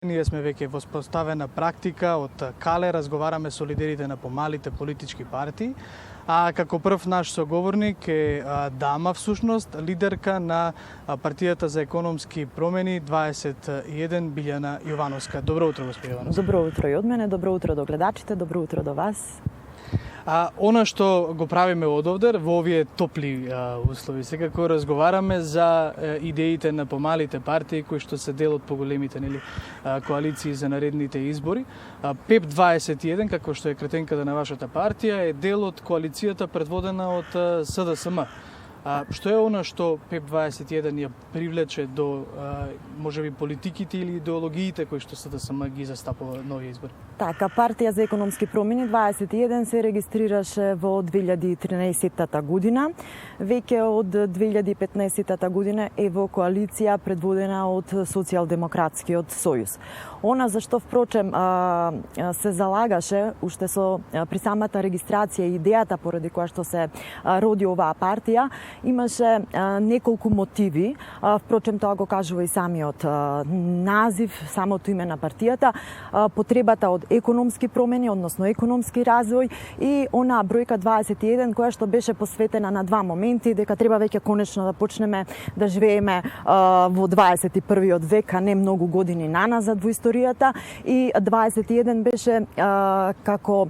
Ние сме веќе воспоставена практика од Кале, разговараме со лидерите на помалите политички партии, а како прв наш соговорник е дама всушност, лидерка на партијата за економски промени 21 Билјана Јовановска. Добро утро, госпожа Јовановска. Добро утро и од мене, добро утро до гледачите, добро утро до вас. Она што го правиме одовдер во овие топли услови, секако разговараме за идеите на помалите партии кои што се дел од поголемите коалиции за наредните избори. ПЕП 21, како што е кретенката на вашата партија, е дел од коалицијата предводена од СДСМ. Што е она што ПЕП 21 ја привлече до можеби политиките или идеологиите кои што СДСМ ги застапува на овие избори? Така, партија за економски промени 21 се регистрираше во 2013 година. Веќе од 2015 година е во коалиција предводена од Социјалдемократскиот сојуз. Она за што впрочем се залагаше уште при самата регистрација и идејата поради која што се роди оваа партија, имаше неколку мотиви. Впрочем, тоа го кажува и самиот назив, самото име на партијата, потребата од економски промени, односно економски развој, и онаа бројка 21 која што беше посветена на два моменти, дека треба веќе конечно да почнеме да живееме во 21-виот век, а не многу години наназад во историјата, и 21 беше како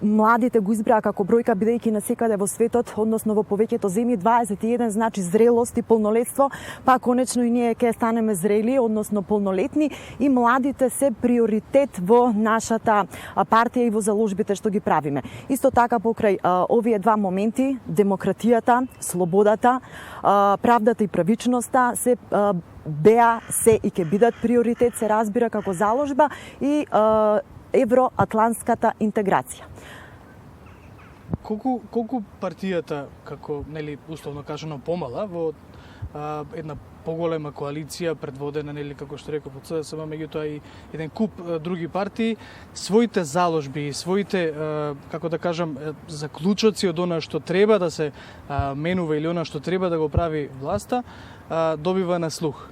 младите го избраа како бројка, бидејќи насекаде во светот, односно во повеќето земји 21 значи зрелост и полнолетство, па конечно и ние ќе станеме зрели, односно полнолетни, и младите се приоритет во нашата партија и во заложбите што ги правиме. Исто така покрај овие два моменти, демократијата, слободата, правдата и правичноста се беа, се и ќе бидат приоритет, се разбира како заложба, и евроатлантската интеграција. Колку партијата, како условно кажано помала, во една поголема коалиција предводена како што реков од СДСМ, меѓутоа и еден куп други партии, своите заложби, своите како да кажам заклучоци од она што треба да се менува или она што треба да го прави власта, добива на слух?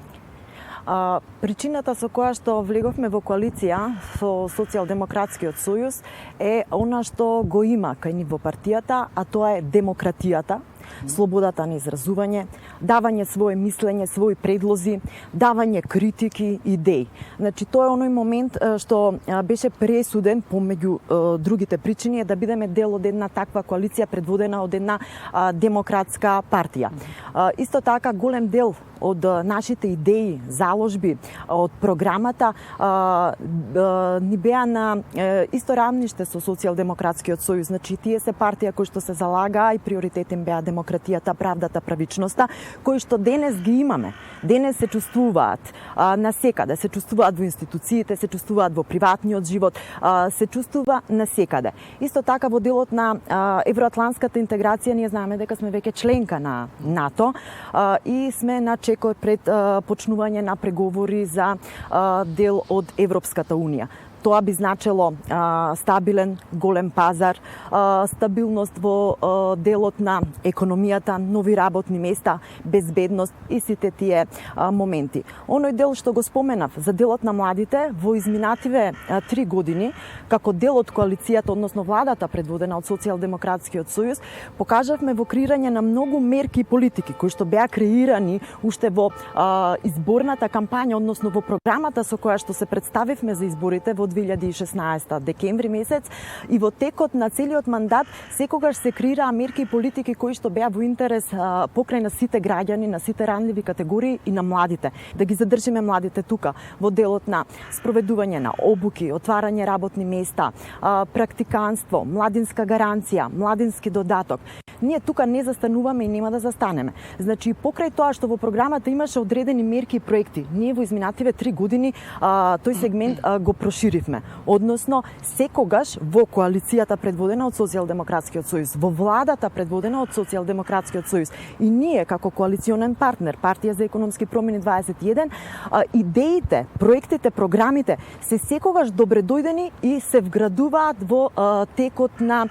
Причината со која што влеговме во коалиција со Социјалдемократскиот сојуз е она што го има кај ни во партијата, а тоа е демократијата, слободата на изразување, давање свое мислење, своји предлози, давање критики, идеи. Значи, тоа е оној момент што беше пресуден помеѓу другите причини, е да бидеме дел од една таква коалиција предводена од една демократска партија. Исто така, голем дел од нашите идеи, заложби, од програмата ни беа на исто рамниште со Социјалдемократскиот сојуз. Значи, тие се партија кои што се залага и приоритет им беа демократијата, правдата, правичноста, кои што денес ги имаме. Денес се чувствуваат насекаде, се чувствуваат во институциите, се чувствуваат во приватниот живот, се чувствува насекаде. Исто така во делот на евроатлантската интеграција ние знаеме дека сме веќе членка на НАТО и сме на чекор пред почнување на преговори за дел од Европската унија. Тоа би значело стабилен, голем пазар, стабилност во делот на економијата, нови работни места, безбедност и сите тие моменти. Оној дел што го споменав за делот на младите, во изминативе 3 години, како дел од коалицијата, односно владата предводена од Социјалдемократскиот сојуз, покажавме во креирање на многу мерки и политики кои што беа креирани уште во изборната кампања, односно во програмата со која што се представивме за изборите во 2016 декември месец, и во текот на целиот мандат секогаш се креираа мерки и политики кои што беа во интерес покрај на сите граѓани, на сите ранливи категории и на младите. Да ги задржиме младите тука во делот на спроведување на обуки, отварање работни места, практиканство, младинска гаранција, младински додаток. Ние тука не застануваме и нема да застанеме. Значи, покрај тоа што во програмата имаше одредени мерки и проекти, ние во изминативе 3 години тој сегмент го проширивме. Односно, секогаш во коалицијата предводена од Социјалдемократскиот сојуз, во владата предводена од Социјалдемократскиот сојуз и ние како коалиционен партнер, партија за економски промени 21, идеите, проектите, програмите се секогаш добредојдени и се вградуваат во текот на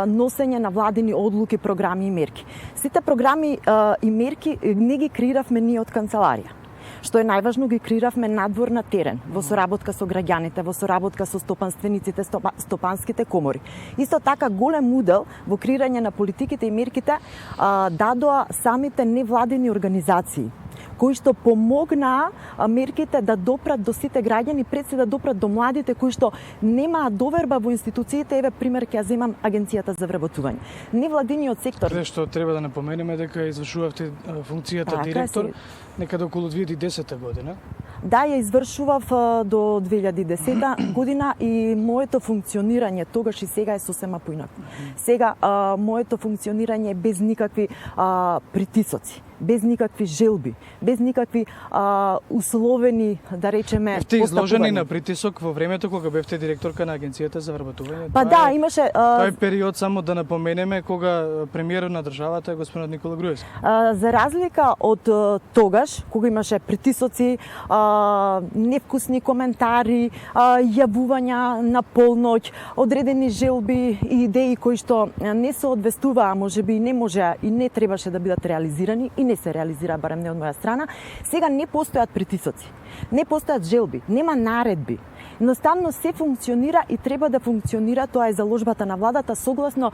носење на владини одлуки, програми и мерки. Сите програми и мерки не ги креиравме ние од канцеларија. што е најважно, ги креиравме надвор на терен, во соработка со граѓаните, во соработка со стопанствениците, стопанските комори. Исто така голем удел во креирање на политиките и мерките дадоа самите невладени организации, кои што помогнаа мерките да допрат до сите граѓани, пред се да допрат до младите кои што немаат доверба во институциите. Еве пример ќе ја земам Агенцијата за вработување. Невладиниот сектор. Пред што треба да напоменеме дека извршувавте функцијата директор некаде околу 2010 година. Да, ја извршував до 2010 година и моето функционирање тогаш и сега е сосема поинаку. Сега моето функционирање е без никакви притисоци, без никакви желби, без никакви условени, да речеме, бевте изложени на притисок во времето кога бевте директорка на Агенцијата за вработување? Па да, имаше... Тоа е период, само да напоменеме, кога премиерот на државата е господинот Никола Груевски. За разлика од тогаш, кога имаше притисоци, невкусни коментари, јавувања на полноќ, одредени желби и идеи кои што не се одвестуваа, можеби и не можеа и не требаше да бидат реализирани и не се реализира, барем не од моја страна, сега не постојат притисоци, не постојат желби, нема наредби. Едноставно се функционира и треба да функционира, тоа е заложбата на владата, согласно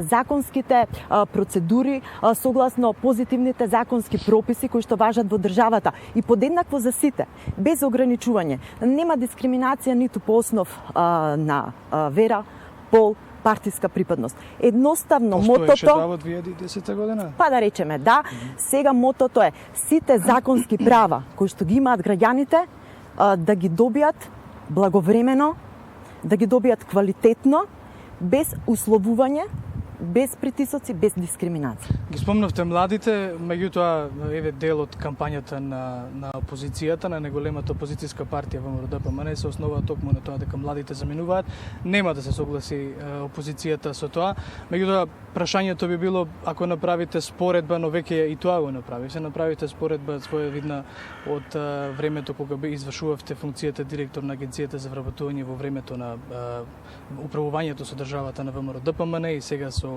законските процедури, согласно позитивните законски прописи кои што важат во државата и подеднакво за сите, без ограничување. Нема дискриминација ниту по основ на вера, пол, партиска припадност. Едноставно мотото... Што е во 2010 година? Па да речеме, да. Сега мотото е сите законски права кои што ги имаат граѓаните да ги добијат благовремено, да ги добијат квалитетно, без условување, без притисоци, без дискриминација. Ги спомнавте младите, меѓутоа еве дел од кампањата на опозицијата, на неголемата опозицијска партија ВМРО ДПМН се основа токму на тоа дека младите заминуваат. Нема да се согласи опозицијата со тоа. Меѓутоа прашањето би било ако направите споредба, но веќе и тоа го направи. Се направите споредба своевидна од времето кога би извршувавте функцијата директор на Агенцијата за вработување во времето на управувањето со државата на ВМРО ДПМН и сега со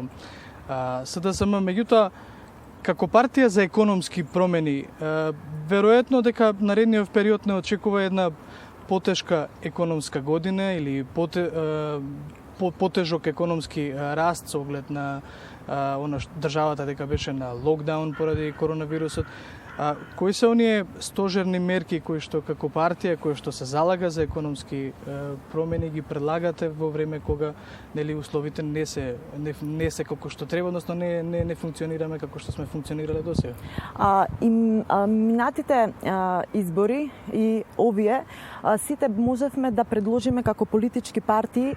СДСМ. Меѓутоа, како партија за економски промени, веројатно дека наредниот период не очекува една потешка економска година или потежок економски раст со оглед на државата дека беше на локдаун поради коронавирусот. Кои се оние стожерни мерки кои што како партија, кои што се залага за економски промени, ги предлагате во време кога нели условите не се како што треба, односно не функционираме како што сме функционирале досега? Минатите избори и овие сите можевме да предложиме како политички партии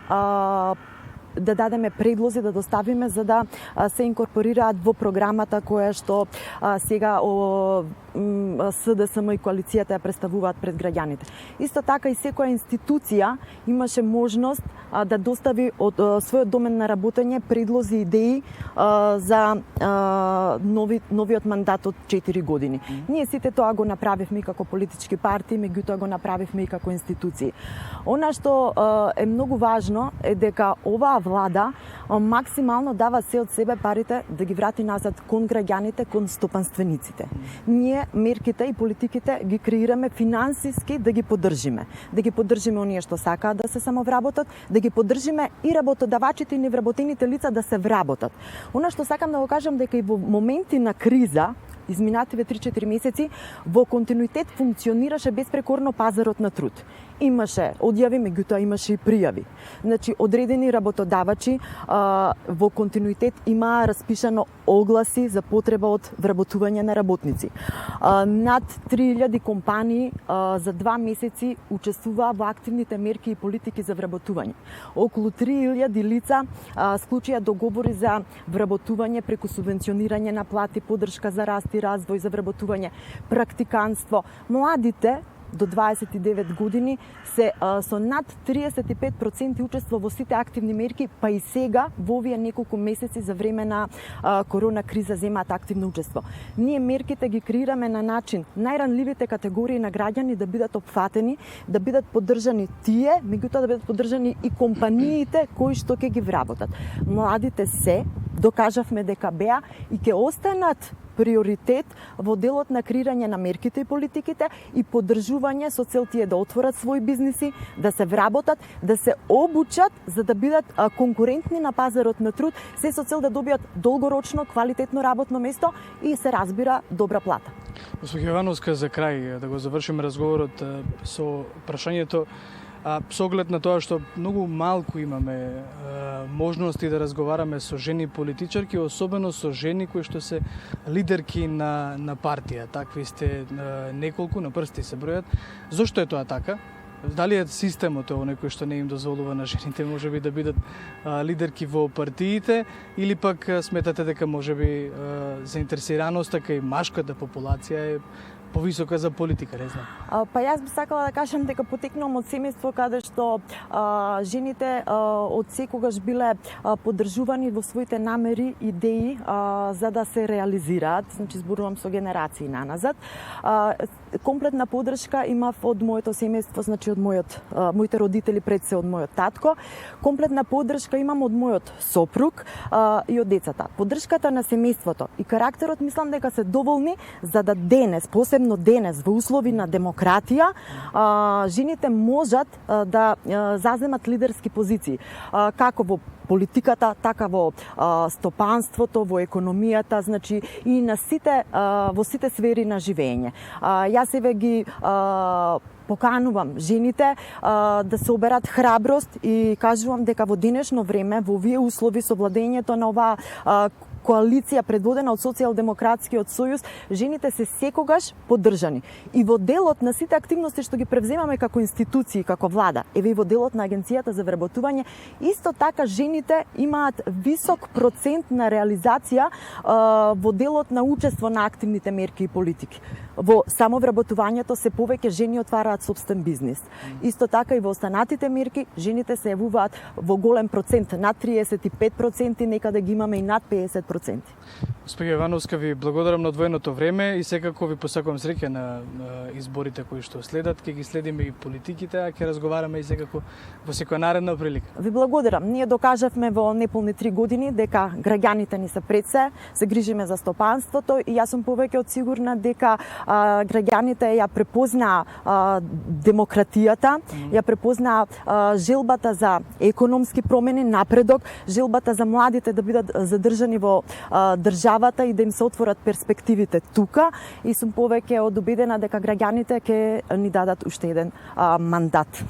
да дадеме предлози, да доставиме за да се инкорпорираат во програмата која што сега СДСМ и коалицијата ја представуваат пред граѓаните. Исто така и секоја институција имаше можност да достави од својот домен на работење предлози и идеи за новиот мандат од 4 години. Ние сите тоа го направивме и како политички партии, меѓутоа го направивме и како институции. Она што е многу важно е дека оваа влада максимално дава се од себе парите да ги врати назад кон граѓаните, кон стопанствениците. Ние мерките и политиките ги креираме финансиски да ги поддржиме. Да ги поддржиме оние што сакаат да се самовработат, да ги поддржиме и работодавачите и невработените лица да се вработат. Она што сакам да го кажам дека и во моменти на криза, изминативе 3-4 месеци, во континуитет функционираше беспрекорно пазарот на труд. Имаше одјави, меѓутоа имаше и пријави. Значи, одредени работодавачи во континуитет имаа распишано огласи за потреба од вработување на работници. Над 3000 компании за 2 месеци учествуваа во активните мерки и политики за вработување. Околу 3000 лица склучија договори за вработување преку субвенционирање на плати, поддршка за раст и развој, за вработување, практиканство. Младите до 29 години се со над 35% учество во сите активни мерки, па и сега во овие неколку месеци за време на корона криза земаат активно учество. Ние мерките ги креираме на начин најранливите категории на граѓани да бидат опфатени, да бидат поддржани тие, меѓутоа да бидат поддржани и компаниите кои што ќе ги вработат. Младите се докажавме дека беа и ќе останат приоритет во делот на креирање на мерките и политиките и поддржување со цел тие да отворат своји бизниси, да се вработат, да се обучат за да бидат конкурентни на пазарот на труд, се со цел да добијат долгорочно квалитетно работно место и се разбира добра плата. Госпоѓа Ивановска, за крај да го завршиме разговорот со прашањето, со оглед на тоа што многу малку имаме можности да разговараме со жени политичарки, особено со жени кои што се лидерки на партија. Такви сте неколку, на прсти се бројат. Зошто е тоа така? Дали е системот оној кој што не им дозволува на жените можеби да бидат лидерки во партиите, или пак сметате дека можеби заинтересираноста кај машката популација е повисока за политика, не знам. Па јас би сакала да кажам дека потекнувам од семејство каде што жените од секогаш биле поддржувани во своите намери, идеи за да се реализираат, значи зборувам со генерации наназад. Комплетна поддршка имав од моето семејство, значи од моите родители, пред се од мојот татко. Комплетна поддршка имам од мојот сопруг и од децата. Поддршката на семејството и карактерот мислам дека се доволни за да денес, посебно денес во услови на демократија, жените можат да заземат лидерски позиции, како во политиката, така во стопанството, во економијата, значи и на сите во сите сфери на живење. Јас еве ги поканувам жените да се оберат храброст и кажувам дека во денешно време, во овие услови со владењето на оваа коалиција предводена од Социјалдемократскиот сојуз, жените се секогаш поддржани. И во делот на сите активности што ги превземаме како институции, како влада, еве и во делот на Агенцијата за вработување, исто така жените имаат висок процент на реализација во делот на учество на активните мерки и политики. Во самовработувањето се повеќе жени отвараат сопствен бизнис. Исто така и во останатите мерки жените се јавуваат во голем процент, над 35%, некаде ги имаме и над 50%. Госпоѓа Ивановска, ви благодарам на одвоеното време и секако ви посакувам среќа на изборите кои што следат. Ќе ги следиме и политиките, а ќе разговараме и секако во секоја наредна прилика. Ви благодарам. Ние докажавме во неполни 3 години дека граѓаните ни се пред се грижиме за стопанството и јас сум повеќе од сигурна дека граѓаните ја препознаа демократијата, ја препознаа желбата за економски промени, напредок, желбата за младите да бидат задржани во државата и да им се отворат перспективите тука, и сум повеќе од убедена дека граѓаните ќе ни дадат уште еден мандат.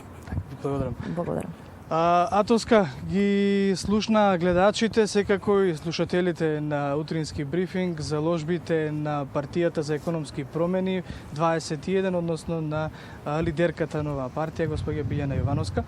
Благодарам. Благодарам. Атоска ги слушна гледачите, секако и слушателите на утрински брифинг, заложбите на партијата за економски промени 21, односно на лидерката на оваа партија, госпоѓа Билјана Ивановска.